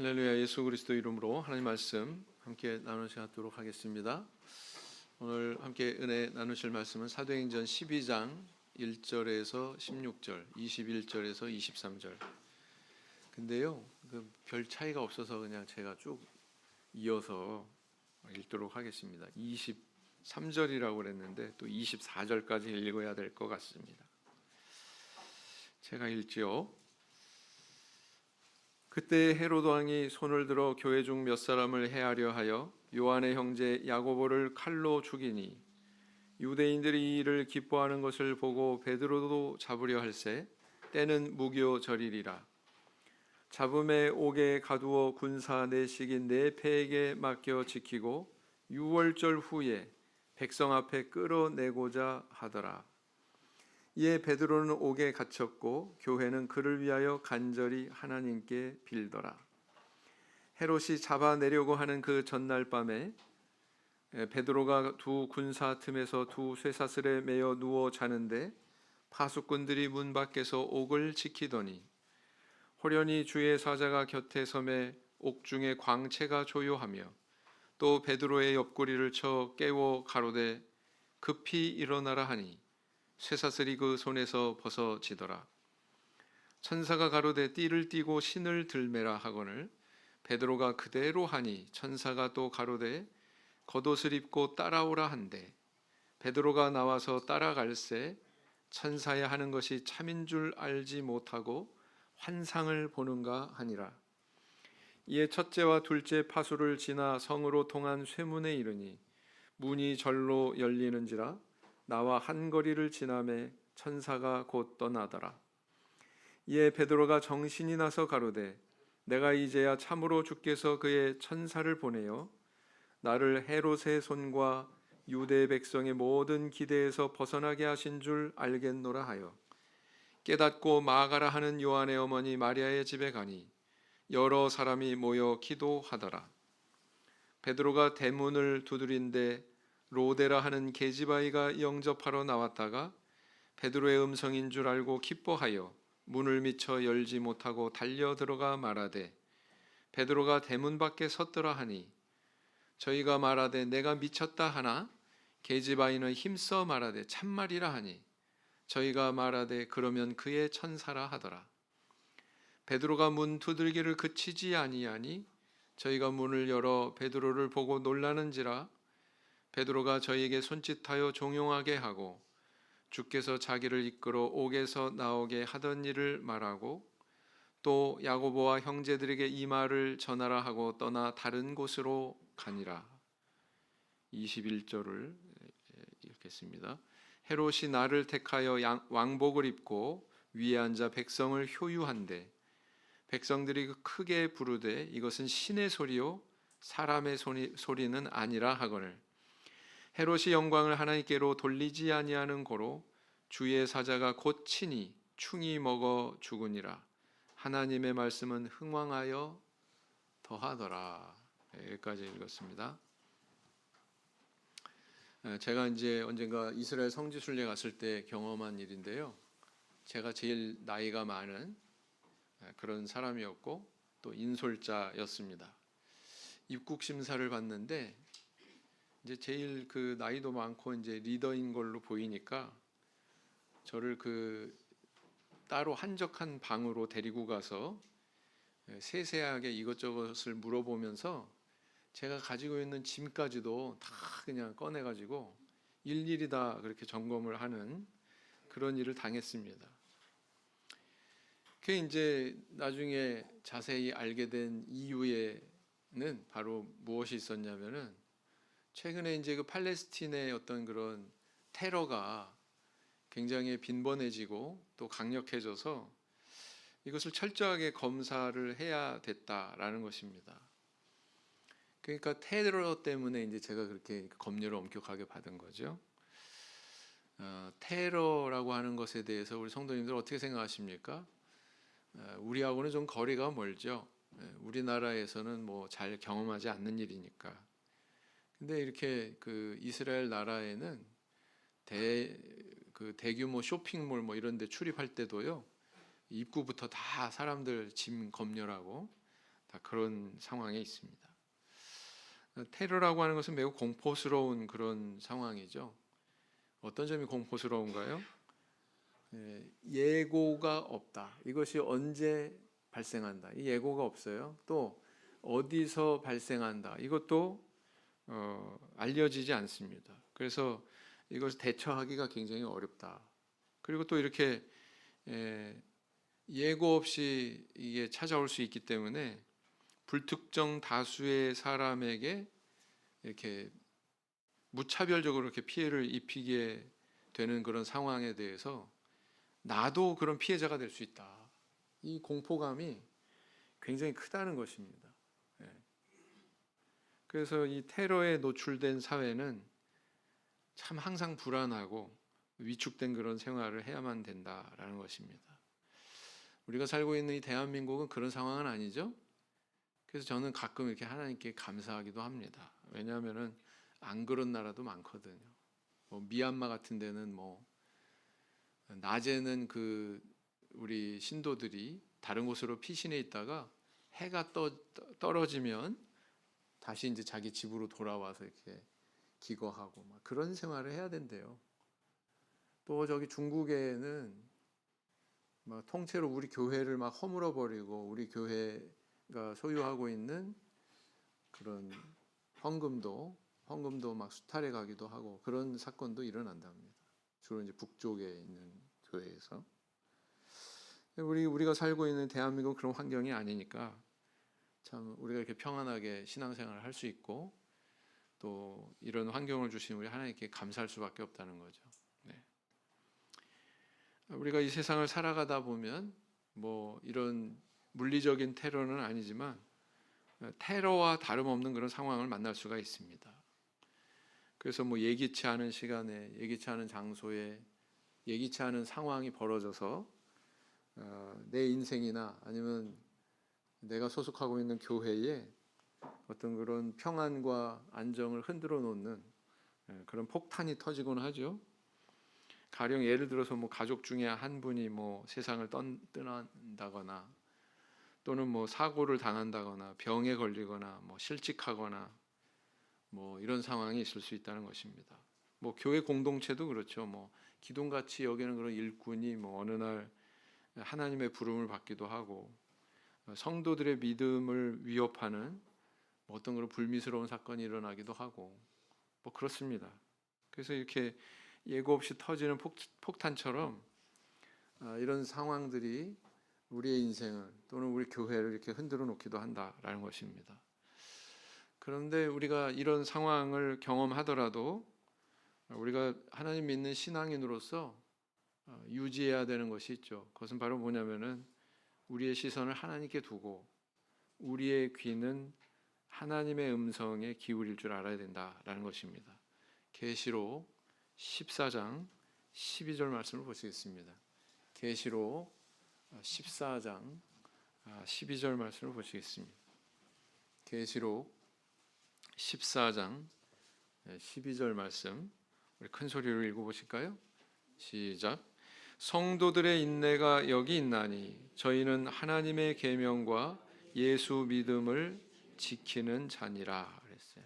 할렐루야. 예수 그리스도 이름으로 하나님 말씀 함께 나누도록 하겠습니다. 오늘 함께 은혜 나누실 말씀은 사도행전 12장 1절에서 16절, 21절에서 23절. 근데요, 별 차이가 없어서 그냥 제가 쭉 이어서 읽도록 하겠습니다. 23절이라고 그랬는데 또 24절까지 읽어야 될 것 같습니다. 제가 읽지요. 그때 헤로드 왕이 손을 들어 교회 중 몇 사람을 해하려 하여 요한의 형제 야고보를 칼로 죽이니 유대인들이 이 일을 기뻐하는 것을 보고 베드로도 잡으려 할새 때는 무교절이리라. 잡음에 옥에 가두어 군사 내식인 네 패에게 맡겨 지키고 유월절 후에 백성 앞에 끌어내고자 하더라. 이에 베드로는 옥에 갇혔고 교회는 그를 위하여 간절히 하나님께 빌더라. 헤롯이 잡아내려고 하는 그 전날 밤에 베드로가 두 군사 틈에서 두 쇠사슬에 매여 누워 자는데 파수꾼들이 문 밖에서 옥을 지키더니 호련히 주의 사자가 곁에 섬에 옥중에 광채가 조요하며 또 베드로의 옆구리를 쳐 깨워 가로되 급히 일어나라 하니 쇠사슬이 그 손에서 벗어지더라. 천사가 가로되 띠를 띠고 신을 들매라 하거늘 베드로가 그대로 하니 천사가 또 가로되 겉옷을 입고 따라오라 한대 베드로가 나와서 따라갈새 천사야 하는 것이 참인 줄 알지 못하고 환상을 보는가 하니라. 이에 첫째와 둘째 파수를 지나 성으로 통한 쇠문에 이르니 문이 절로 열리는지라 나와 한 거리를 지나매 천사가 곧 떠나더라. 이에 베드로가 정신이 나서 가로되 내가 이제야 참으로 주께서 그의 천사를 보내어 나를 헤롯의 손과 유대 백성의 모든 기대에서 벗어나게 하신 줄 알겠노라 하여 깨닫고 마가라 하는 요한의 어머니 마리아의 집에 가니 여러 사람이 모여 기도하더라. 베드로가 대문을 두드린데 로데라 하는 계집아이가 영접하러 나왔다가 베드로의 음성인 줄 알고 기뻐하여 문을 미쳐 열지 못하고 달려 들어가 말하되 베드로가 대문 밖에 섰더라 하니 저희가 말하되 내가 미쳤다 하나 계집아이는 힘써 말하되 참말이라 하니 저희가 말하되 그러면 그의 천사라 하더라. 베드로가 문 두들기를 그치지 아니하니 저희가 문을 열어 베드로를 보고 놀라는지라 베드로가 저희에게 손짓하여 종용하게 하고 주께서 자기를 이끌어 옥에서 나오게 하던 일을 말하고 또 야고보와 형제들에게 이 말을 전하라 하고 떠나 다른 곳으로 가니라. 21절을 읽겠습니다. 헤롯이 나를 택하여 왕복을 입고 위에 앉아 백성을 효유한대 백성들이 크게 부르되 이것은 신의 소리요 사람의 소리는 아니라 하거늘 헤롯이 영광을 하나님께로 돌리지 아니하는 고로 주의 사자가 곧 친히 충이 먹어 죽으니라. 하나님의 말씀은 흥왕하여 더하더라. 여기까지 읽었습니다. 제가 이제 언젠가 이스라엘 성지순례 갔을 때 경험한 일인데요. 제가 제일 나이가 많은 그런 사람이었고 또 인솔자였습니다. 입국 심사를 받는데 이제 제일 그 나이도 많고 이제 리더인 걸로 보이니까 저를 따로 한적한 방으로 데리고 가서 세세하게 이것저것을 물어보면서 제가 가지고 있는 짐까지도 다 그냥 꺼내가지고 일일이 다 그렇게 점검을 하는 그런 일을 당했습니다. 그게 이제 나중에 자세히 알게 된 이유에는 바로 무엇이 있었냐면은 최근에 이제 그 팔레스틴의 어떤 그런 테러가 굉장히 빈번해지고 또 강력해져서 이것을 철저하게 검사를 해야 됐다라는 것입니다. 그러니까 테러 때문에 이제 제가 그렇게 검열을 엄격하게 받은 거죠. 테러라고 하는 것에 대해서 우리 성도님들 어떻게 생각하십니까? 우리하고는 좀 거리가 멀죠. 우리나라에서는 뭐 잘 경험하지 않는 일이니까. 근데 이렇게 그 이스라엘 나라에는 대규모 쇼핑몰 뭐 이런 데 출입할 때도요. 입구부터 다 사람들 짐 검열하고 다 그런 상황에 있습니다. 테러라고 하는 것은 매우 공포스러운 그런 상황이죠. 어떤 점이 공포스러운가요? 예고가 없다. 이것이 언제 발생한다. 이 예고가 없어요. 또 어디서 발생한다. 이것도 알려지지 않습니다. 그래서 이것을 대처하기가 굉장히 어렵다. 그리고 또 이렇게 예고 없이 이게 찾아올 수 있기 때문에 불특정 다수의 사람에게 이렇게 무차별적으로 이렇게 피해를 입히게 되는 그런 상황에 대해서 나도 그런 피해자가 될 수 있다. 이 공포감이 굉장히 크다는 것입니다. 그래서 이 테러에 노출된 사회는 참 항상 불안하고 위축된 그런 생활을 해야만 된다라는 것입니다. 우리가 살고 있는 이 대한민국은 그런 상황은 아니죠. 그래서 저는 가끔 이렇게 하나님께 감사하기도 합니다. 왜냐하면은 안 그런 나라도 많거든요. 뭐 미얀마 같은 데는 뭐 낮에는 우리 신도들이 다른 곳으로 피신해 있다가 해가 떨어지면 다시 이제 자기 집으로 돌아와서 이렇게 기거하고 막 그런 생활을 해야 된대요. 또 저기 중국에는 막 통째로 우리 교회를 막 허물어 버리고 우리 교회가 소유하고 있는 그런 헌금도 막 수탈해 가기도 하고 그런 사건도 일어난답니다. 주로 이제 북쪽에 있는 교회에서. 우리가 살고 있는 대한민국 그런 환경이 아니니까 참 우리가 이렇게 평안하게 신앙생활을 할 수 있고 또 이런 환경을 주신 우리 하나님께 감사할 수밖에 없다는 거죠. 네. 우리가 이 세상을 살아가다 보면 뭐 이런 물리적인 테러는 아니지만 테러와 다름없는 그런 상황을 만날 수가 있습니다. 그래서 뭐 예기치 않은 시간에 예기치 않은 장소에 예기치 않은 상황이 벌어져서 내 인생이나 아니면 내가 소속하고 있는 교회에 어떤 그런 평안과 안정을 흔들어 놓는 그런 폭탄이 터지곤 하죠. 가령 예를 들어서 뭐 가족 중에 한 분이 뭐 세상을 떠난다거나 또는 뭐 사고를 당한다거나 병에 걸리거나 뭐 실직하거나 뭐 이런 상황이 있을 수 있다는 것입니다. 뭐 교회 공동체도 그렇죠. 뭐 기둥같이 여기는 그런 일꾼이 뭐 어느 날 하나님의 부름을 받기도 하고 성도들의 믿음을 위협하는 뭐 어떤 그런 불미스러운 사건이 일어나기도 하고 뭐 그렇습니다. 그래서 이렇게 예고 없이 터지는 폭탄처럼 이런 상황들이 우리의 인생을 또는 우리 교회를 이렇게 흔들어 놓기도 한다라는 것입니다. 그런데 우리가 이런 상황을 경험하더라도 우리가 하나님 믿는 신앙인으로서 유지해야 되는 것이 있죠. 그것은 바로 뭐냐면은 우리의 시선을 하나님께 두고 우리의 귀는 하나님의 음성에 기울일 줄 알아야 된다라는 것입니다. 계시록 14장 12절 말씀을 보시겠습니다. 계시록 14장 12절 말씀을 보시겠습니다. 계시록 14장 12절 말씀 우리 큰 소리로 읽어보실까요? 시작. 성도들의 인내가 여기 있나니 저희는 하나님의 계명과 예수 믿음을 지키는 자니라 그랬어요.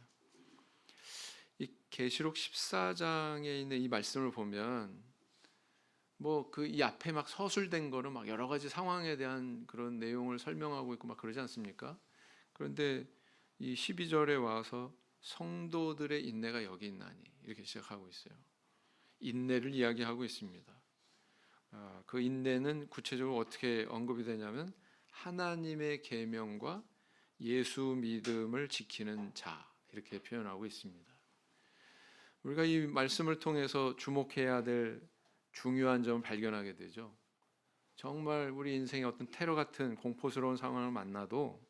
이 계시록 14장에 있는 이 말씀을 보면 뭐 이 앞에 막 서술된 거는 막 여러 가지 상황에 대한 그런 내용을 설명하고 있고 막 그러지 않습니까? 그런데 이 12절에 와서 성도들의 인내가 여기 있나니 이렇게 시작하고 있어요. 인내를 이야기하고 있습니다. 그 인내는 구체적으로 어떻게 언급이 되냐면 하나님의 계명과 예수 믿음을 지키는 자 이렇게 표현하고 있습니다. 우리가 이 말씀을 통해서 주목해야 될 중요한 점을 발견하게 되죠. 정말 우리 인생에 어떤 테러 같은 공포스러운 상황을 만나도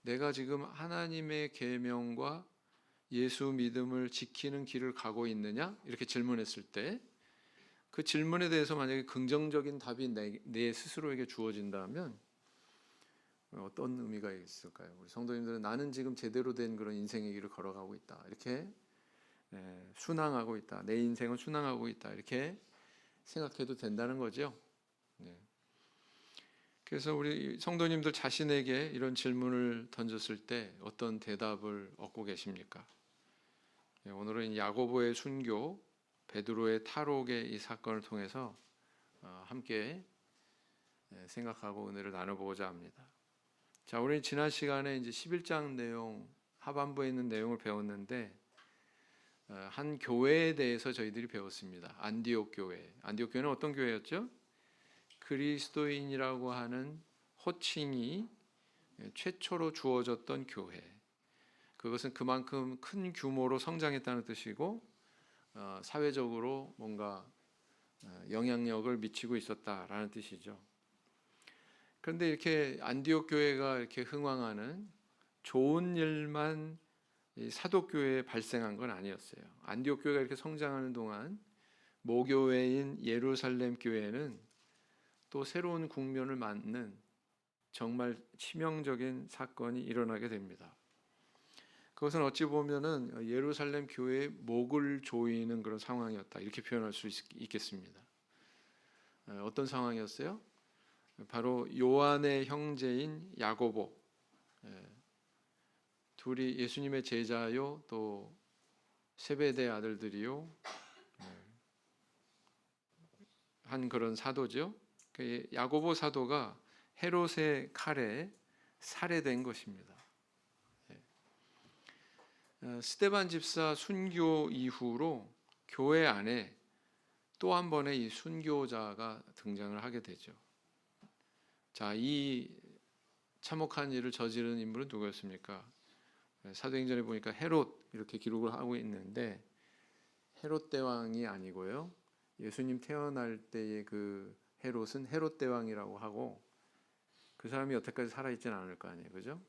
내가 지금 하나님의 계명과 예수 믿음을 지키는 길을 가고 있느냐? 이렇게 질문했을 때 그 질문에 대해서 만약에 긍정적인 답이 내 스스로에게 주어진다면 어떤 의미가 있을까요? 우리 성도님들은 나는 지금 제대로 된 그런 인생의 길을 걸어가고 있다. 이렇게 순항하고 있다. 내 인생은 순항하고 있다. 이렇게 생각해도 된다는 거죠. 네. 그래서 우리 성도님들 자신에게 이런 질문을 던졌을 때 어떤 대답을 얻고 계십니까? 오늘은 야고보의 순교, 베드로의 탈옥의 이 사건을 통해서 함께 생각하고 은혜를 나눠보고자 합니다. 자, 우리 지난 시간에 이제 11장 내용 하반부에 있는 내용을 배웠는데 한 교회에 대해서 저희들이 배웠습니다. 안디옥 교회. 안디옥 교회는 어떤 교회였죠? 그리스도인이라고 하는 호칭이 최초로 주어졌던 교회. 그것은 그만큼 큰 규모로 성장했다는 뜻이고 사회적으로 뭔가 영향력을 미치고 있었다라는 뜻이죠. 그런데 이렇게 안디옥 교회가 이렇게 흥왕하는 좋은 일만 사도 교회에 발생한 건 아니었어요. 안디옥 교회가 이렇게 성장하는 동안 모교회인 예루살렘 교회는 또 새로운 국면을 맞는 정말 치명적인 사건이 일어나게 됩니다. 그것은 어찌 보면은 예루살렘 교회의 목을 조이는 그런 상황이었다, 이렇게 표현할 수 있겠습니다. 어떤 상황이었어요? 바로 요한의 형제인 야고보, 둘이 예수님의 제자요, 또 세베대 아들들이요, 한 그런 사도죠. 그 야고보 사도가 헤롯의 칼에 살해된 것입니다. 스데반 집사 순교 이후로 교회 안에 또 한 번의 이 순교자가 등장을 하게 되죠. 자, 이 참혹한 일을 저지른 인물은 누구였습니까? 사도행전에 보니까 헤롯 이렇게 기록을 하고 있는데 헤롯 대왕이 아니고요. 예수님 태어날 때의 그 헤롯은 헤롯 대왕이라고 하고 그 사람이 여태까지 살아있지는 않을 거 아니에요, 그죠?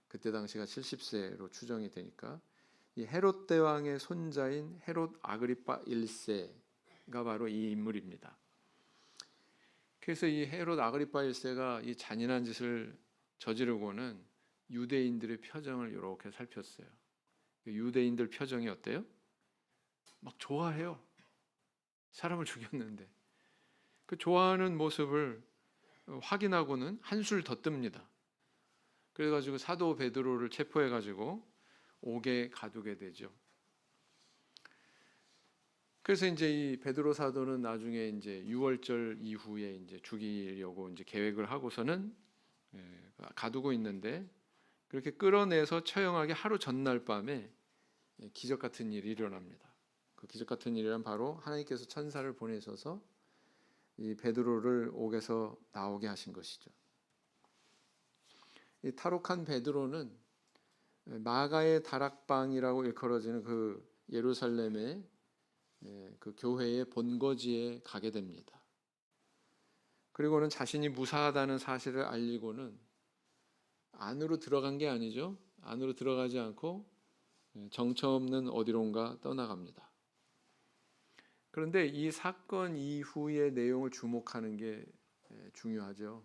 그때 당시가 70세로 추정이 되니까 이 헤롯 대왕의 손자인 헤롯 아그리파 1세가 바로 이 인물입니다. 그래서 이 헤롯 아그리파 1세가 이 잔인한 짓을 저지르고는 유대인들의 표정을 이렇게 살폈어요. 유대인들 표정이 어때요? 막 좋아해요. 사람을 죽였는데 그 좋아하는 모습을 확인하고는 한술 더 뜹니다. 그래가지고 사도 베드로를 체포해가지고 옥에 가두게 되죠. 그래서 이제 이 베드로 사도는 나중에 이제 유월절 이후에 이제 죽이려고 이제 계획을 하고서는 가두고 있는데 그렇게 끌어내서 처형하기 하루 전날 밤에 기적 같은 일이 일어납니다. 그 기적 같은 일이란 바로 하나님께서 천사를 보내셔서 이 베드로를 옥에서 나오게 하신 것이죠. 이 탈옥한 베드로는 마가의 다락방이라고 일컬어지는 그 예루살렘의 그 교회의 본거지에 가게 됩니다. 그리고는 자신이 무사하다는 사실을 알리고는 안으로 들어간 게 아니죠. 안으로 들어가지 않고 정처 없는 어디론가 떠나갑니다. 그런데 이 사건 이후의 내용을 주목하는 게 중요하죠.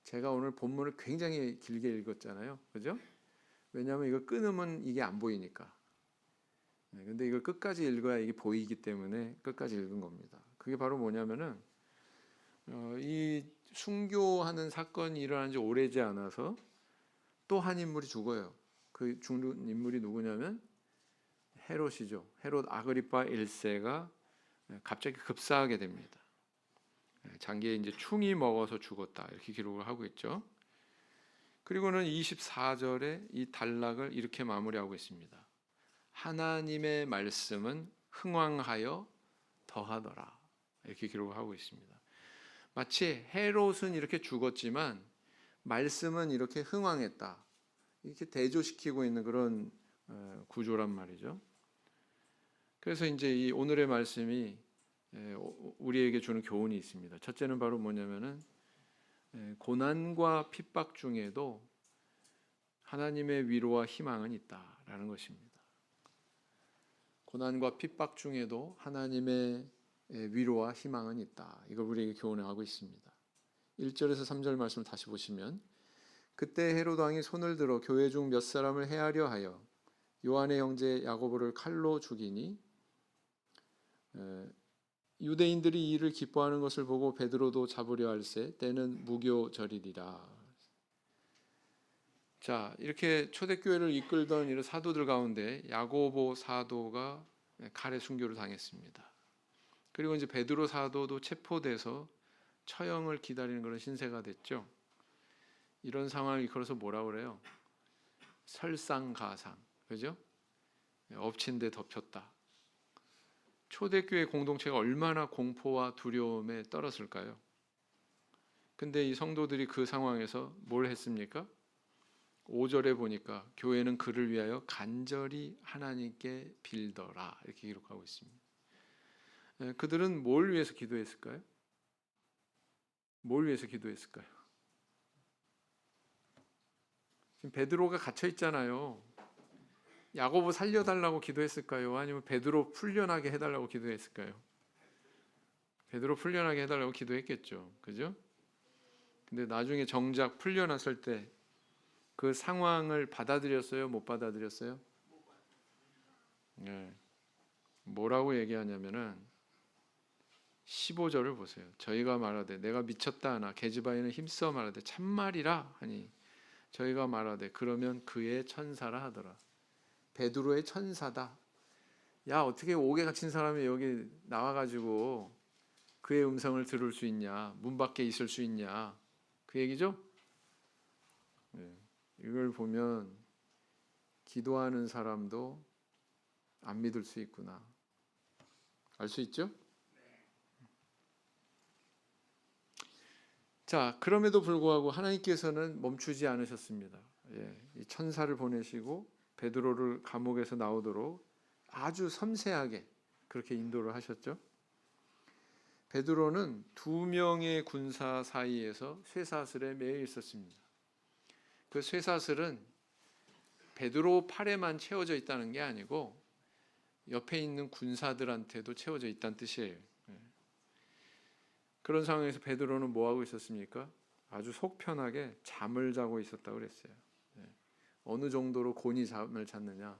제가 오늘 본문을 굉장히 길게 읽었잖아요, 그죠? 왜냐하면 이거 끊으면 이게 안 보이니까. 근데 이걸 끝까지 읽어야 이게 보이기 때문에 끝까지 읽은 겁니다. 그게 바로 뭐냐면은 이 순교하는 사건이 일어난 지 오래지 않아서 또 한 인물이 죽어요. 그 죽는 인물이 누구냐면 헤롯이죠. 헤롯 아그리파 1세가 갑자기 급사하게 됩니다. 장기에 이제 충이 먹어서 죽었다, 이렇게 기록을 하고 있죠. 그리고는 24절에 이 단락을 이렇게 마무리하고 있습니다. 하나님의 말씀은 흥왕하여 더하더라, 이렇게 기록을 하고 있습니다. 마치 헤롯은 이렇게 죽었지만 말씀은 이렇게 흥왕했다, 이렇게 대조시키고 있는 그런 구조란 말이죠. 그래서 이제 이 오늘의 말씀이 우리에게 주는 교훈이 있습니다. 첫째는 바로 뭐냐면은 고난과 핍박 중에도 하나님의 위로와 희망은 있다라는 것입니다. 고난과 핍박 중에도 하나님의 위로와 희망은 있다, 이걸 우리에게 교훈하고 있습니다. 1절에서 3절 말씀을 다시 보시면 그때 헤롯 왕이 손을 들어 교회 중 몇 사람을 해하려 하여 요한의 형제 야고보를 칼로 죽이니 유대인들이 이 일을 기뻐하는 것을 보고 베드로도 잡으려 할세 때는 무교절이리라. 자, 이렇게 초대교회를 이끌던 이런 사도들 가운데 야고보 사도가 칼에 순교를 당했습니다. 그리고 이제 베드로 사도도 체포돼서 처형을 기다리는 그런 신세가 됐죠. 이런 상황을 이끌어서 뭐라 그래요? 설상가상, 그죠? 엎친 데 덮였다. 초대교회 공동체가 얼마나 공포와 두려움에 떨었을까요? 근데 이 성도들이 그 상황에서 뭘 했습니까? 5절에 보니까 교회는 그를 위하여 간절히 하나님께 빌더라 이렇게 기록하고 있습니다. 그들은 뭘 위해서 기도했을까요? 뭘 위해서 기도했을까요? 지금 베드로가 갇혀 있잖아요. 야고보 살려달라고 기도했을까요? 아니면 베드로 풀려나게 해달라고 기도했을까요? 베드로 풀려나게 해달라고 기도했겠죠. 그죠? 근데 나중에 정작 풀려났을 때 그 상황을 받아들였어요? 못 받아들였어요? 네. 뭐라고 얘기하냐면은 15절을 보세요. 저희가 말하되 내가 미쳤다 하나 계집아이는 힘써 말하되 참말이라 하니 저희가 말하되 그러면 그의 천사라 하더라. 베드로의 천사다. 야, 어떻게 옥에 갇힌 사람이 여기 나와가지고 그의 음성을 들을 수 있냐? 문 밖에 있을 수 있냐? 그 얘기죠? 네. 이걸 보면 기도하는 사람도 안 믿을 수 있구나. 알 수 있죠? 자, 그럼에도 불구하고 하나님께서는 멈추지 않으셨습니다. 이 천사를 보내시고 베드로를 감옥에서 나오도록 아주 섬세하게 그렇게 인도를 하셨죠. 베드로는 2명의 군사 사이에서 쇠사슬에 매여 있었습니다. 그 쇠사슬은 베드로 팔에만 채워져 있다는 게 아니고 옆에 있는 군사들한테도 채워져 있다는 뜻이에요. 그런 상황에서 베드로는 뭐 하고 있었습니까? 아주 속 편하게 잠을 자고 있었다고 그랬어요. 어느 정도로 곤히 잠을 잤느냐?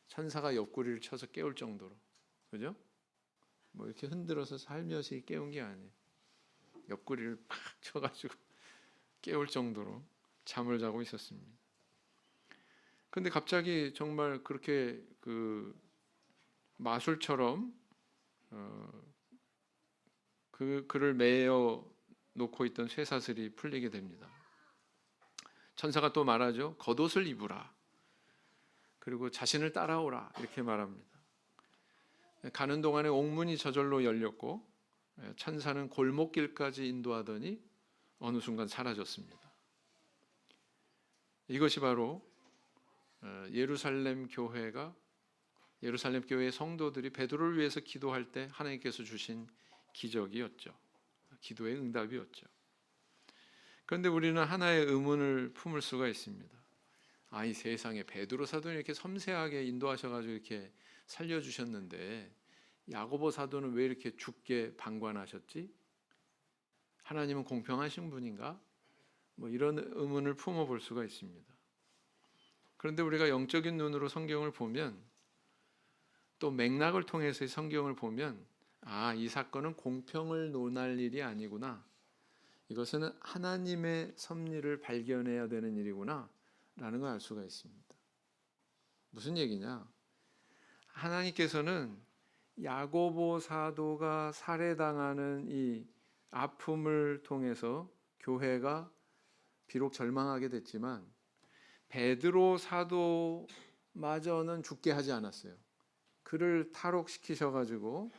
천사가 옆구리를 쳐서 깨울 정도로, 그죠? 뭐 이렇게 흔들어서 살며시 깨운 게 아니에요. 옆구리를 팍 쳐가지고 깨울 정도로 잠을 자고 있었습니다. 근데 갑자기 정말 그렇게 그 마술처럼 그를 매여 놓고 있던 쇠사슬이 풀리게 됩니다. 천사가 또 말하죠. 겉옷을 입으라. 그리고 자신을 따라오라. 이렇게 말합니다. 가는 동안에 옥문이 저절로 열렸고 천사는 골목길까지 인도하더니 어느 순간 사라졌습니다. 이것이 바로 예루살렘 교회의 성도들이 베드로를 위해서 기도할 때 하나님께서 주신 기적이었죠. 기도의 응답이었죠. 그런데 우리는 하나의 의문을 품을 수가 있습니다. 이 세상에 베드로 사도는 이렇게 섬세하게 인도하셔가지고 이렇게 살려주셨는데 야고보 사도는 왜 이렇게 죽게 방관하셨지? 하나님은 공평하신 분인가? 뭐 이런 의문을 품어볼 수가 있습니다. 그런데 우리가 영적인 눈으로 성경을 보면 또 맥락을 통해서 성경을 보면 이 사건은 공평을 논할 일이 아니구나. 이것은 하나님의 섭리를 발견해야 되는 일이구나 라는 걸 알 수가 있습니다. 무슨 얘기냐? 하나님께서는 야고보 사도가 살해당하는 이 아픔을 통해서 교회가 비록 절망하게 됐지만 베드로 사도마저는 죽게 하지 않았어요. 그를 탈옥시키셔가지고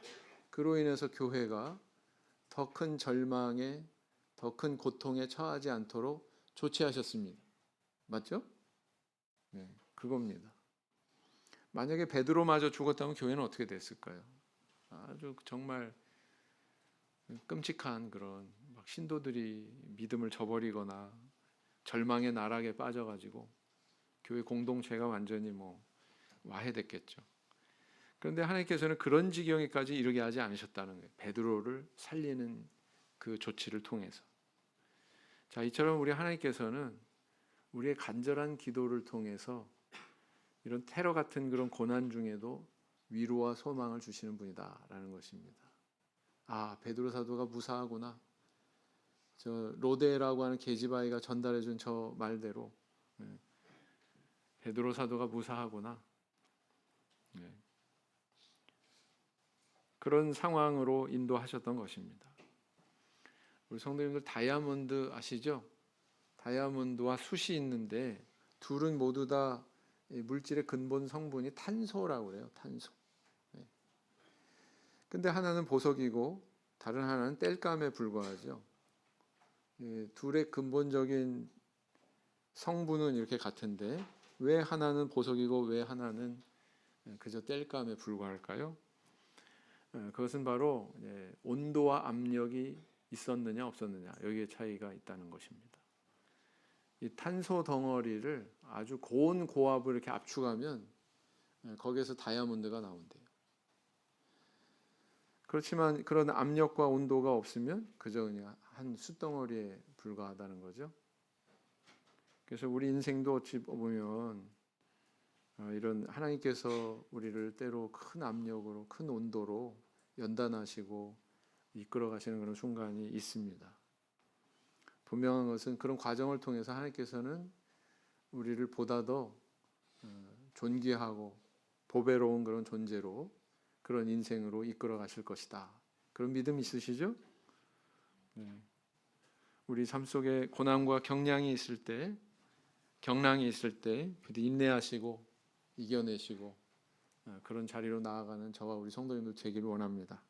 그로 인해서 교회가 더 큰 절망에 더 큰 고통에 처하지 않도록 조치하셨습니다. 맞죠? 네, 그겁니다. 만약에 베드로마저 죽었다면 교회는 어떻게 됐을까요? 아주 정말 끔찍한 그런 신도들이 믿음을 저버리거나 절망의 나락에 빠져가지고 교회 공동체가 완전히 와해됐겠죠. 그런데 하나님께서는 그런 지경에까지 이르게 하지 않으셨다는 거예요. 베드로를 살리는 그 조치를 통해서. 자, 이처럼 우리 하나님께서는 우리의 간절한 기도를 통해서 이런 테러 같은 그런 고난 중에도 위로와 소망을 주시는 분이다라는 것입니다. 아, 베드로 사도가 무사하구나. 저 로데라고 하는 계집아이가 전달해준 저 말대로 베드로 사도가 무사하구나. 그런 상황으로 인도하셨던 것입니다. 우리 성도님들 다이아몬드 아시죠? 다이아몬드와 숯이 있는데 둘은 모두 다 물질의 근본 성분이 탄소라고 그래요. 탄소. 근데 하나는 보석이고 다른 하나는 땔감에 불과하죠. 둘의 근본적인 성분은 이렇게 같은데 왜 하나는 보석이고 왜 하나는 그저 땔감에 불과할까요? 그것은 바로 온도와 압력이 있었느냐 없었느냐 여기에 차이가 있다는 것입니다. 이 탄소 덩어리를 아주 고온 고압을 이렇게 압축하면 거기에서 다이아몬드가 나온대요. 그렇지만 그런 압력과 온도가 없으면 그저 그냥 한 숯덩어리에 불과하다는 거죠. 그래서 우리 인생도 어찌 보면 이런 하나님께서 우리를 때로 큰 압력으로 큰 온도로 연단하시고 이끌어 가시는 그런 순간이 있습니다. 분명한 것은 그런 과정을 통해서 하나님께서는 우리를 보다 더 존귀하고 보배로운 그런 존재로 그런 인생으로 이끌어 가실 것이다. 그런 믿음 있으시죠? 우리 삶 속에 고난과 경량이 있을 때, 경랑이 있을 때 인내하시고 이겨내시고 그런 자리로 나아가는 저와 우리 성도님들 되기를 원합니다.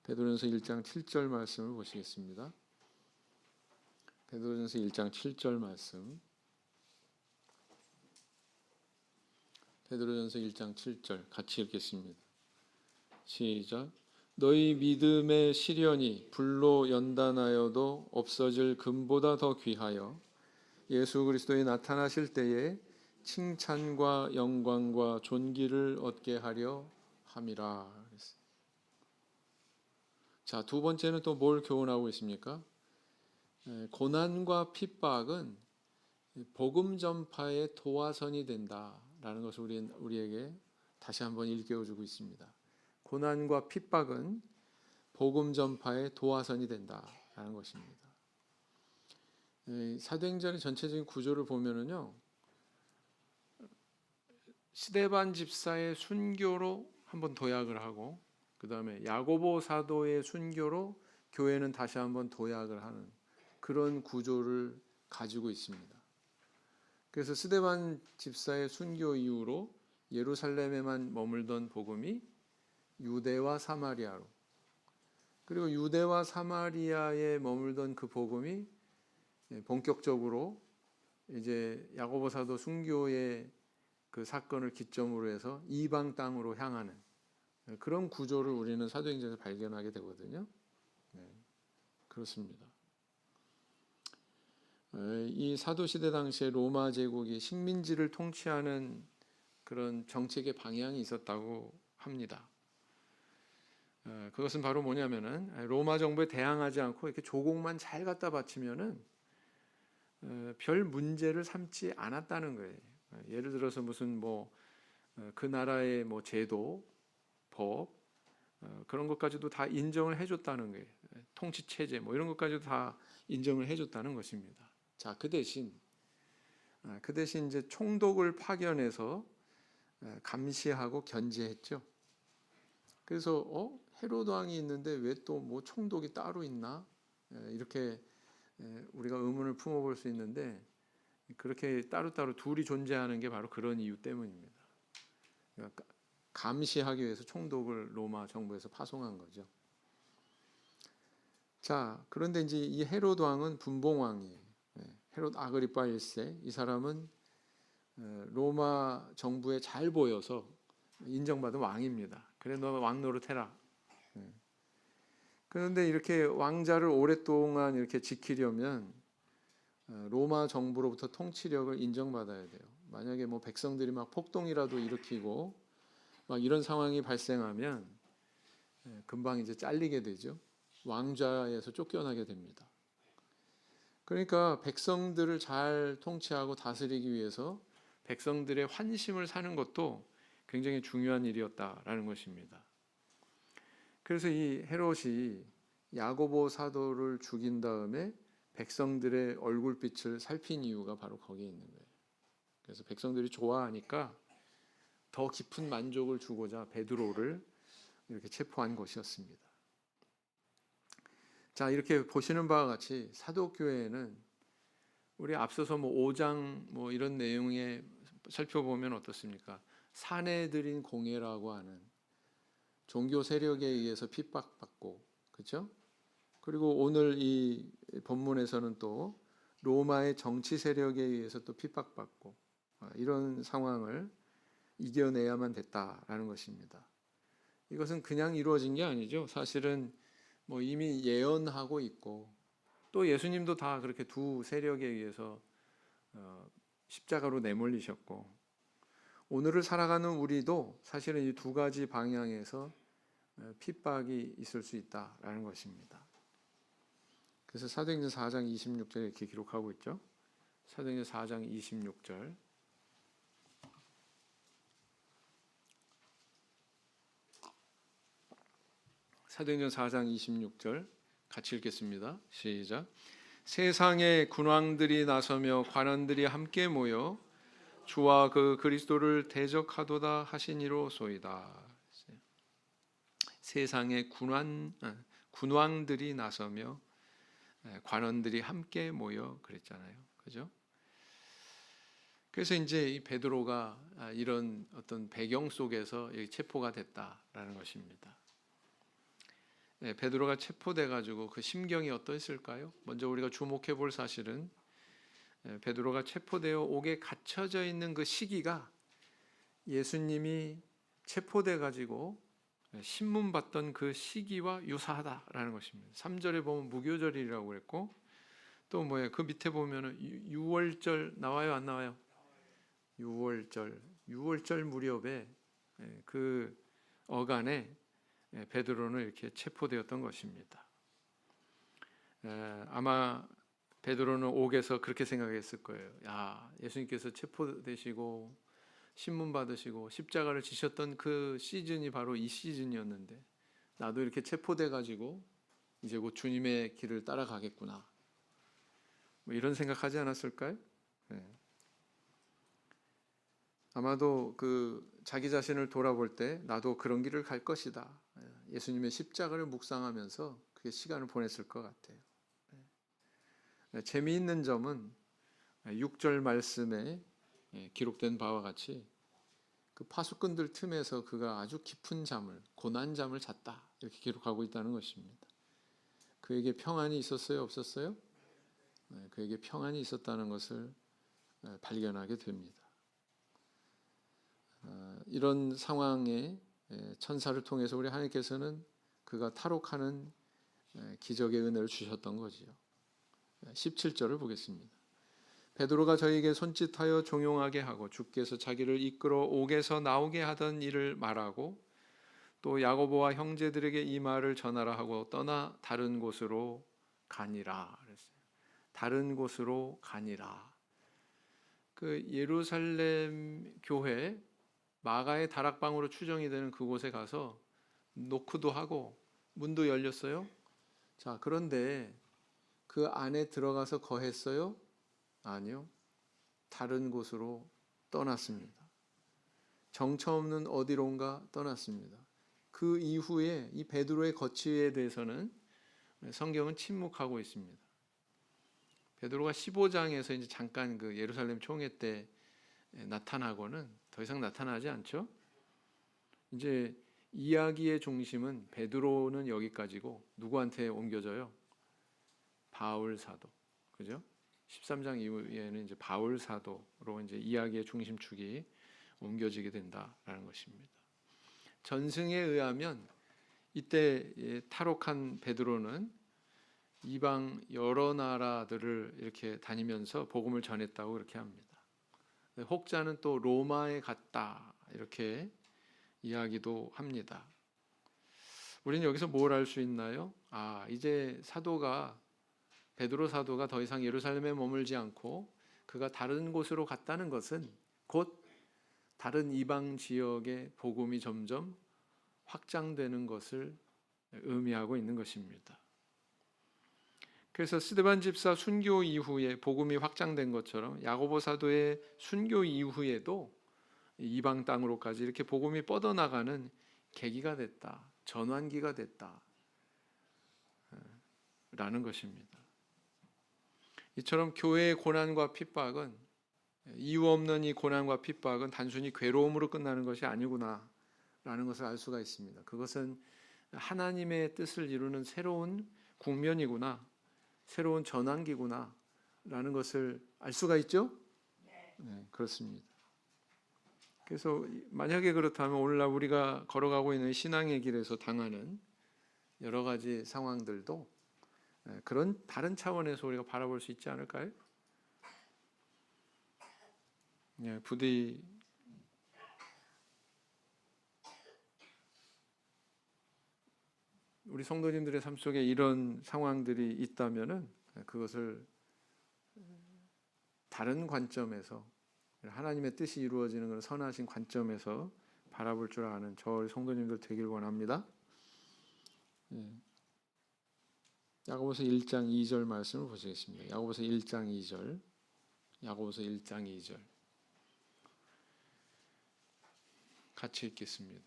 베드로전서 1장 7절 말씀을 보시겠습니다. 베드로전서 1장 7절 말씀. 베드로전서 1장 7절 같이 읽겠습니다. 시작. 너희 믿음의 시련이 불로 연단하여도 없어질 금보다 더 귀하여 예수 그리스도에 나타나실 때에 칭찬과 영광과 존귀를 얻게 하려 함이라. 자, 두 번째는 또 뭘 교훈하고 있습니까? 고난과 핍박은 복음 전파의 도화선이 된다라는 것을 우리에게 다시 한번 일깨워주고 있습니다. 고난과 핍박은 복음 전파의 도화선이 된다라는 것입니다. 사도행전의 전체적인 구조를 보면은요, 스데반 집사의 순교로 한번 도약을 하고, 그 다음에 야고보 사도의 순교로 교회는 다시 한번 도약을 하는 그런 구조를 가지고 있습니다. 그래서 스데반 집사의 순교 이후로 예루살렘에만 머물던 복음이 유대와 사마리아로, 그리고 유대와 사마리아에 머물던 그 복음이 본격적으로 이제 야고보 사도 순교의 그 사건을 기점으로 해서 이방 땅으로 향하는 그런 구조를 우리는 사도행전에서 발견하게 되거든요. 그렇습니다. 이 사도시대 당시에 로마 제국이 식민지를 통치하는 그런 정책의 방향이 있었다고 합니다. 그것은 바로 뭐냐면은 로마 정부에 대항하지 않고 이렇게 조공만 잘 갖다 바치면은 별 문제를 삼지 않았다는 거예요. 예를 들어서 무슨 그 나라의 제도, 법 그런 것까지도 다 인정을 해줬다는 거예요. 통치 체제 이런 것까지도 다 인정을 해줬다는 것입니다. 자, 그 대신 이제 총독을 파견해서 감시하고 견제했죠. 그래서 헤로드 왕이 있는데 왜 또 총독이 따로 있나? 이렇게 우리가 의문을 품어볼 수 있는데 그렇게 따로따로 둘이 존재하는 게 바로 그런 이유 때문입니다. 그러니까 감시하기 위해서 총독을 로마 정부에서 파송한 거죠. 자, 그런데 이제 이 헤로드 왕은 분봉 왕이에요. 헤로드 아그리파 1세, 이 사람은 로마 정부에 잘 보여서 인정받은 왕입니다. 그래 너 왕 노릇해라. 그런데 이렇게 왕자를 오랫동안 이렇게 지키려면 로마 정부로부터 통치력을 인정받아야 돼요. 만약에 백성들이 폭동이라도 일으키고 이런 상황이 발생하면 금방 이제 잘리게 되죠. 왕좌에서 쫓겨나게 됩니다. 그러니까 백성들을 잘 통치하고 다스리기 위해서 백성들의 환심을 사는 것도 굉장히 중요한 일이었다라는 것입니다. 그래서 이 헤롯이 야고보 사도를 죽인 다음에 백성들의 얼굴빛을 살핀 이유가 바로 거기에 있는 거예요. 그래서 백성들이 좋아하니까 더 깊은 만족을 주고자 베드로를 이렇게 체포한 것이었습니다. 자, 이렇게 보시는 바와 같이 사도교회는 우리 앞서서 5장 이런 내용에 살펴보면 어떻습니까? 사내들인 공예라고 하는 종교 세력에 의해서 핍박받고, 그렇죠? 그리고 오늘 이 본문에서는 또 로마의 정치 세력에 의해서 또 핍박받고 이런 상황을 이겨내야만 됐다라는 것입니다. 이것은 그냥 이루어진 게 아니죠. 사실은 이미 예언하고 있고 또 예수님도 다 그렇게 두 세력에 의해서 십자가로 내몰리셨고 오늘을 살아가는 우리도 사실은 이 두 가지 방향에서 핍박이 있을 수 있다라는 것입니다. 그래서 사도행전 4장 26절에 이렇게 기록하고 있죠. 사도행전 4장 26절. 사도행전 4장 26절 같이 읽겠습니다. 시작. 세상의 군왕들이 나서며 관원들이 함께 모여 주와 그 그리스도를 대적하도다 하시니로소이다. 세상의 군왕들이 나서며 관원들이 함께 모여 그랬잖아요. 그죠? 그래서 이제 이 베드로가 이런 어떤 배경 속에서 체포가 됐다라는 것입니다. 베드로가 체포돼 가지고 그 심경이 어떠했을까요? 먼저 우리가 주목해 볼 사실은 베드로가 체포되어 옥에 갇혀져 있는 그 시기가 예수님이 체포돼 가지고 신문 받던 그 시기와 유사하다라는 것입니다. 3절에 보면 무교절이라고 그랬고 또 그 밑에 보면은 유월절 나와요, 안 나와요? 유월절 무렵에 그 어간에 베드로는 이렇게 체포되었던 것입니다. 아마 베드로는 옥에서 그렇게 생각했을 거예요. 야, 예수님께서 체포되시고 신문 받으시고 십자가를 지셨던 그 시즌이 바로 이 시즌이었는데 나도 이렇게 체포돼 가지고 이제 곧 주님의 길을 따라가겠구나. 이런 생각하지 않았을까요? 아마도 자기 자신을 돌아볼 때 나도 그런 길을 갈 것이다. 예수님의 십자가를 묵상하면서 그게 시간을 보냈을 것 같아요. 재미있는 점은 6절 말씀에 기록된 바와 같이 그 파수꾼들 틈에서 그가 아주 깊은 잠을, 고난 잠을 잤다. 이렇게 기록하고 있다는 것입니다. 그에게 평안이 있었어요? 없었어요? 그에게 평안이 있었다는 것을 발견하게 됩니다. 이런 상황에 천사를 통해서 우리 하나님께서는 그가 탈옥하는 기적의 은혜를 주셨던 거지요. 17절을 보겠습니다. 베드로가 저에게 손짓하여 종용하게 하고 주께서 자기를 이끌어 옥에서 나오게 하던 일을 말하고 또 야고보와 형제들에게 이 말을 전하라 하고 떠나 다른 곳으로 가니라 그랬어요. 다른 곳으로 가니라. 그 예루살렘 교회 마가의 다락방으로 추정이 되는 그곳에 가서 노크도 하고 문도 열렸어요. 자, 그런데 그 안에 들어가서 거했어요? 아니요. 다른 곳으로 떠났습니다. 정처 없는 어디론가 떠났습니다. 그 이후에 이 베드로의 거취에 대해서는 성경은 침묵하고 있습니다. 베드로가 15장에서 이제 잠깐 그 예루살렘 총회 때 나타나고는 더 이상 나타나지 않죠. 이제 이야기의 중심은 베드로는 여기까지고 누구한테 옮겨져요? 바울 사도. 그죠? 13장 이후에는 이제 바울 사도로 이제 이야기의 중심축이 옮겨지게 된다라는 것입니다. 전승에 의하면 이때 탈옥한 베드로는 이방 여러 나라들을 이렇게 다니면서 복음을 전했다고 그렇게 합니다. 혹자는 또 로마에 갔다 이렇게 이야기도 합니다. 우리는 여기서 뭘 알 수 있나요? 이제 베드로 사도가 더 이상 예루살렘에 머물지 않고 그가 다른 곳으로 갔다는 것은 곧 다른 이방 지역의 복음이 점점 확장되는 것을 의미하고 있는 것입니다. 그래서 스데반 집사 순교 이후에 복음이 확장된 것처럼 야고보 사도의 순교 이후에도 이방 땅으로까지 이렇게 복음이 뻗어나가는 계기가 됐다, 전환기가 됐다 라는 것입니다. 이처럼 교회의 고난과 핍박은, 이유 없는 이 고난과 핍박은 단순히 괴로움으로 끝나는 것이 아니구나 라는 것을 알 수가 있습니다. 그것은 하나님의 뜻을 이루는 새로운 국면이구나, 새로운 전환기구나 라는 것을 알 수가 있죠? 네, 그렇습니다. 그래서 만약에 그렇다면 오늘날 우리가 걸어가고 있는 신앙의 길에서 당하는 여러 가지 상황들도 그런 다른 차원에서 우리가 바라볼 수 있지 않을까요? 부디 우리 성도님들의 삶 속에 이런 상황들이 있다면은 그것을 다른 관점에서, 하나님의 뜻이 이루어지는 그런 선하신 관점에서 바라볼 줄 아는 저 성도님들 되길 원합니다. 야고보서 1장 2절 말씀을 보시겠습니다. 야고보서 1장 2절. 야고보서 1장 2절. 같이 읽겠습니다.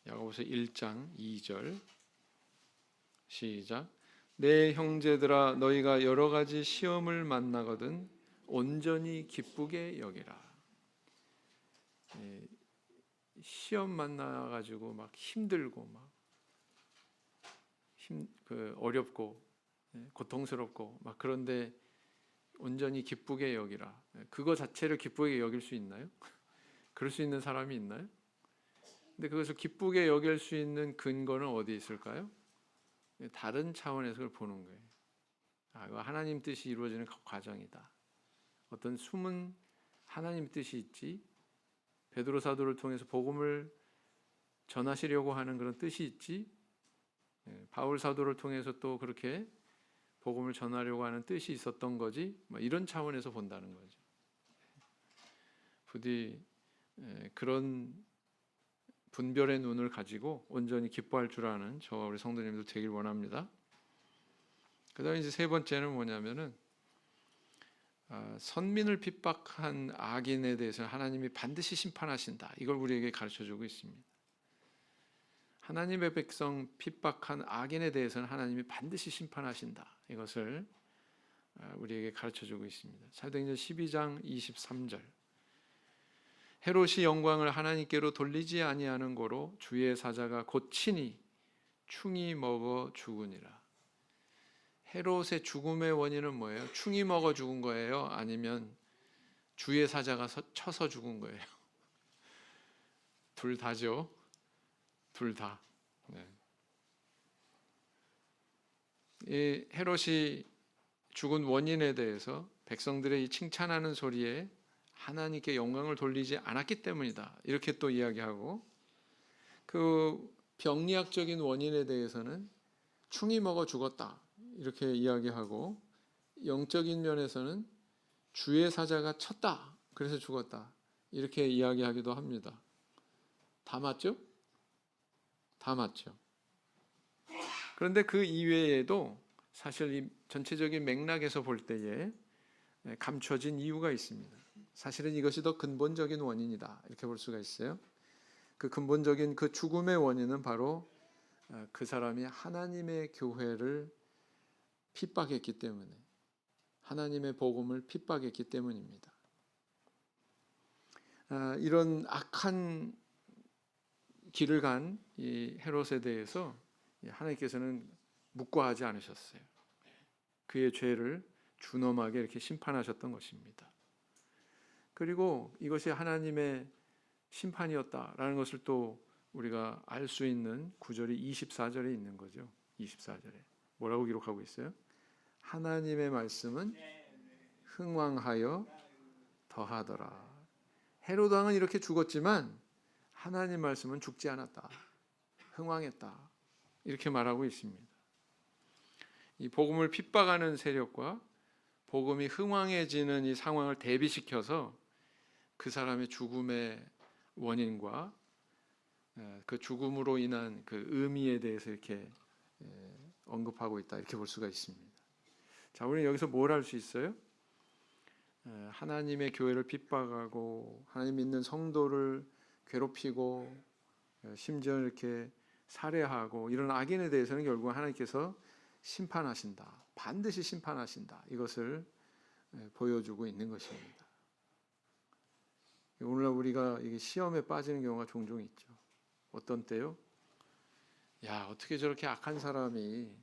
야고보서 1장 2절. 시작. 내 형제들아, 너희가 여러 가지 시험을 만나거든 온전히 기쁘게 여기라. 시험 만나가지고 막 힘들고 막 어렵고 고통스럽고 막 그런데 온전히 기쁘게 여기라. 그거 자체를 기쁘게 여길 수 있나요? 그럴 수 있는 사람이 있나요? 근데 그것을 기쁘게 여길 수 있는 근거는 어디 있을까요? 다른 차원에서 그걸 보는 거예요. 이거 하나님 뜻이 이루어지는 과정이다. 어떤 숨은 하나님 뜻이 있지. 베드로 사도를 통해서 복음을 전하시려고 하는 그런 뜻이 있지. 바울 사도를 통해서 또 그렇게 복음을 전하려고 하는 뜻이 있었던 거지. 이런 차원에서 본다는 거죠. 부디 그런 분별의 눈을 가지고 온전히 기뻐할 줄 아는 저와 우리 성도님들 되길 원합니다. 그다음에 이제 세 번째는 뭐냐면은 선민을 핍박한 악인에 대해서는 하나님이 반드시 심판하신다. 이걸 우리에게 가르쳐주고 있습니다. 하나님의 백성 핍박한 악인에 대해서는 하나님이 반드시 심판하신다. 이것을 우리에게 가르쳐주고 있습니다. 사도행전 12장 23절. 헤롯이 영광을 하나님께로 돌리지 아니하는 고로 주의 사자가 곧 친히 충이 먹어 죽으니라. 헤롯의 죽음의 원인은 뭐예요? 충이 먹어 죽은 거예요? 아니면 주의 사자가 쳐서 죽은 거예요? 둘 다죠. 둘 다. 이 헤롯이 죽은 원인에 대해서 백성들의 이 칭찬하는 소리에 하나님께 영광을 돌리지 않았기 때문이다. 이렇게 또 이야기하고, 그 병리학적인 원인에 대해서는 충이 먹어 죽었다. 이렇게 이야기하고, 영적인 면에서는 주의 사자가 쳤다. 그래서 죽었다. 이렇게 이야기하기도 합니다. 다 맞죠? 다 맞죠. 그런데 그 이외에도 사실 이 전체적인 맥락에서 볼 때에 감춰진 이유가 있습니다. 사실은 이것이 더 근본적인 원인이다. 이렇게 볼 수가 있어요. 그 근본적인 그 죽음의 원인은 바로 그 사람이 하나님의 교회를 핍박했기 때문에, 하나님의 복음을 핍박했기 때문입니다. 이런 악한 길을 간 이 헤롯에 대해서 하나님께서는 묵과하지 않으셨어요. 그의 죄를 준엄하게 이렇게 심판하셨던 것입니다. 그리고 이것이 하나님의 심판이었다라는 것을 또 우리가 알 수 있는 구절이 24절에 있는 거죠. 24절에 뭐라고 기록하고 있어요? 하나님의 말씀은 흥왕하여 더하더라. 헤롯 왕은 이렇게 죽었지만 하나님 말씀은 죽지 않았다. 흥왕했다. 이렇게 말하고 있습니다. 이 복음을 핍박하는 세력과 복음이 흥왕해지는 이 상황을 대비시켜서 그 사람의 죽음의 원인과 그 죽음으로 인한 그 의미에 대해서 이렇게 언급하고 있다 이렇게 볼 수가 있습니다. 자, 우리는 여기서 뭘 할 수 있어요? 하나님의 교회를 핍박하고 하나님 믿는 성도를 괴롭히고 심지어 이렇게 살해하고 이런 악인에 대해서는 결국 하나님께서 심판하신다. 반드시 심판하신다. 이것을 보여주고 있는 것입니다. 오늘날 우리가 이게 시험에 빠지는 경우가 종종 있죠. 어떤 때요? 야, 어떻게 저렇게 악한 사람이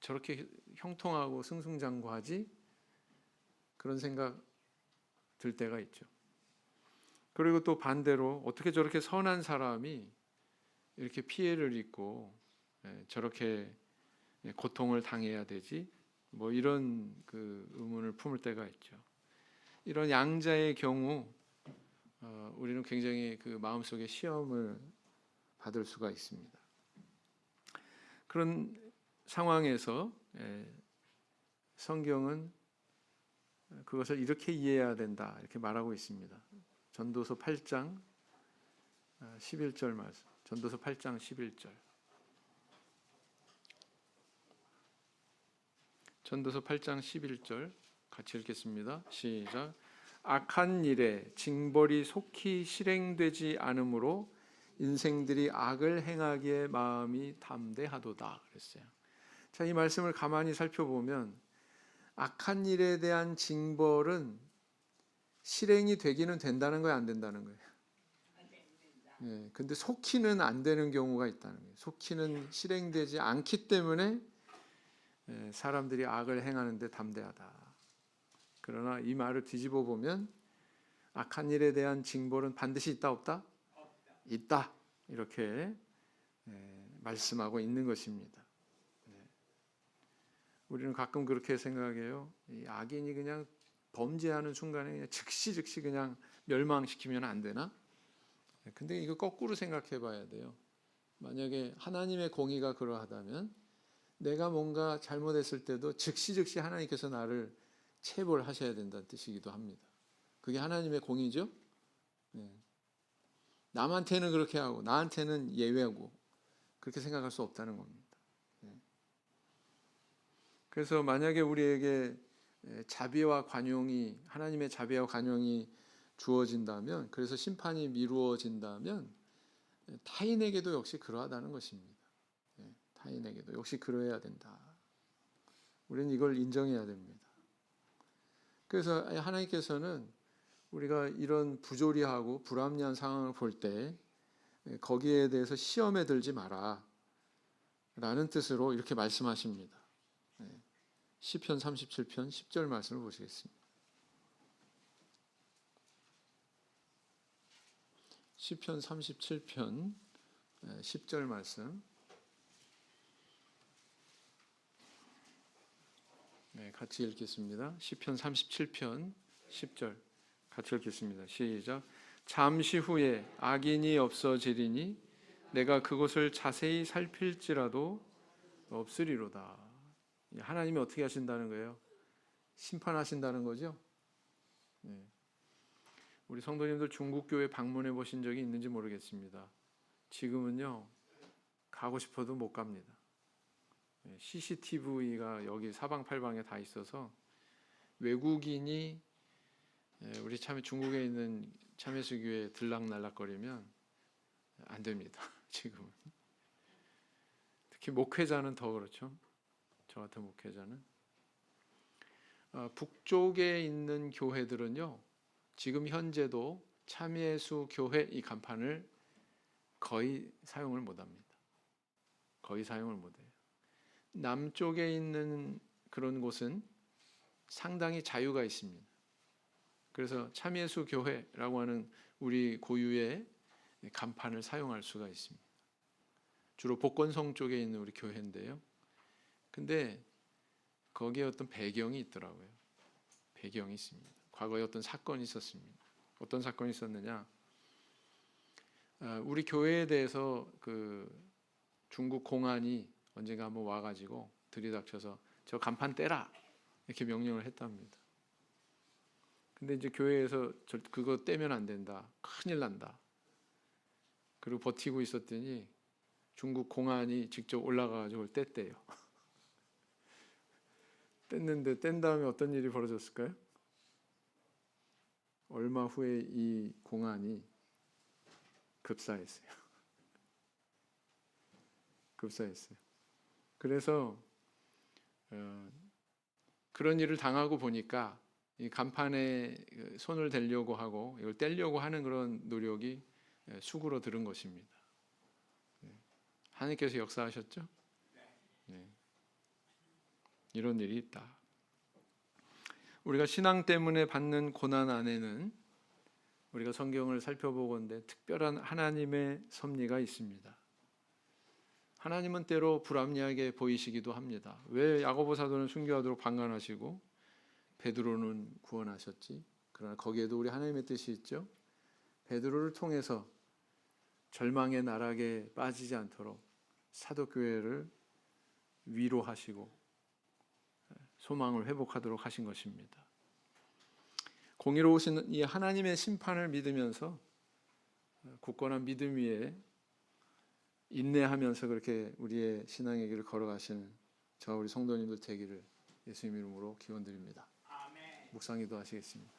저렇게 형통하고 승승장구하지? 그런 생각 들 때가 있죠. 그리고 또 반대로 어떻게 저렇게 선한 사람이 이렇게 피해를 입고 저렇게 고통을 당해야 되지? 뭐 이런 그 의문을 품을 때가 있죠. 이런 양자의 경우 우리는 굉장히 그 마음속에 시험을 받을 수가 있습니다. 그런 상황에서 성경은 그것을 이렇게 이해해야 된다 이렇게 말하고 있습니다. 전도서 8장 11절 말씀. 전도서 8장 11절. 전도서 8장 11절 같이 읽겠습니다. 시작. 악한 일에 징벌이 속히 실행되지 않으므로 인생들이 악을 행하기에 마음이 담대하도다 그랬어요. 자, 이 말씀을 가만히 살펴보면 악한 일에 대한 징벌은 실행이 되기는 된다는 거예요, 안 된다는 거예요? 근데 속히는 안 되는 경우가 있다는 거예요. 속히는 실행되지 않기 때문에 사람들이 악을 행하는데 담대하다. 그러나 이 말을 뒤집어 보면 악한 일에 대한 징벌은 반드시 있다 없다? 있다. 이렇게 말씀하고 있는 것입니다. 우리는 가끔 그렇게 생각해요. 이 악인이 그냥 범죄하는 순간에 그냥 즉시 그냥 멸망시키면 안 되나? 근데 이거 거꾸로 생각해 봐야 돼요. 만약에 하나님의 공의가 그러하다면 내가 뭔가 잘못했을 때도 즉시 하나님께서 나를 체벌 하셔야 된다는 뜻이기도 합니다. 그게 하나님의 공의죠. 남한테는 그렇게 하고 나한테는 예외고 그렇게 생각할 수 없다는 겁니다. 그래서 만약에 우리에게 자비와 관용이 하나님의 자비와 관용이 주어진다면, 그래서 심판이 미루어진다면 타인에게도 역시 그러하다는 것입니다. 타인에게도 역시 그러해야 된다. 우리는 이걸 인정해야 됩니다. 그래서 하나님께서는 우리가 이런 부조리하고 불합리한 상황을 볼 때 거기에 대해서 시험에 들지 마라 라는 뜻으로 이렇게 말씀하십니다. 시편 37편 10절 말씀을 보시겠습니다. 시편 37편 10절 말씀 같이 읽겠습니다. 시편 37편 10절 같이 읽겠습니다. 시작. 잠시 후에 악인이 없어지리니 내가 그곳을 자세히 살필지라도 없으리로다. 하나님이 어떻게 하신다는 거예요? 심판하신다는 거죠. 우리 성도님들 중국 교회 방문해 보신 적이 있는지 모르겠습니다. 지금은요 가고 싶어도 못 갑니다. CCTV가 여기 사방팔방에 다 있어서 외국인이 우리 참회 중국에 있는 참회수교회 들락날락거리면 안 됩니다. 지금은 특히 목회자는 더 그렇죠. 저 같은 목회자는 북쪽에 있는 교회들은요 지금 현재도 참예수 교회 이 간판을 거의 사용을 못합니다. 거의 사용을 못해요. 남쪽에 있는 그런 곳은 상당히 자유가 있습니다. 그래서 참예수 교회라고 하는 우리 고유의 간판을 사용할 수가 있습니다. 주로 복건성 쪽에 있는 우리 교회인데요. 근데 거기에 어떤 배경이 있더라고요. 배경이 있습니다. 과거에 어떤 사건이 있었습니다. 어떤 사건이 있었느냐? 우리 교회에 대해서 그 중국 공안이 언젠가 한번 와가지고 들이닥쳐서 저 간판 떼라 이렇게 명령을 했답니다. 근데 이제 교회에서 그거 떼면 안 된다. 큰일 난다. 그리고 버티고 있었더니 중국 공안이 직접 올라가가지고 뗐대요. 뗐는데 뗀 다음에 어떤 일이 벌어졌을까요? 얼마 후에 이 공안이 급사했어요. 급사했어요. 그래서 그런 일을 당하고 보니까 이 간판에 손을 대려고 하고 이걸 떼려고 하는 그런 노력이 수그러드는 것입니다. 하나님께서 역사하셨죠? 네. 이런 일이 있다. 우리가 신앙 때문에 받는 고난 안에는 우리가 성경을 살펴보건대 특별한 하나님의 섭리가 있습니다. 하나님은 때로 불합리하게 보이시기도 합니다. 왜 야고보 사도는 순교하도록 방관하시고 베드로는 구원하셨지? 그러나 거기에도 우리 하나님의 뜻이 있죠. 베드로를 통해서 절망의 나락에 빠지지 않도록 사도교회를 위로하시고 소망을 회복하도록 하신 것입니다. 공의로우신 이 하나님의 심판을 믿으면서 굳건한 믿음 위에 인내하면서 그렇게 우리의 신앙의 길을 걸어가시는 저와 우리 성도님들 되기를 예수님 이름으로 기원드립니다. 묵상 기도하시겠습니다.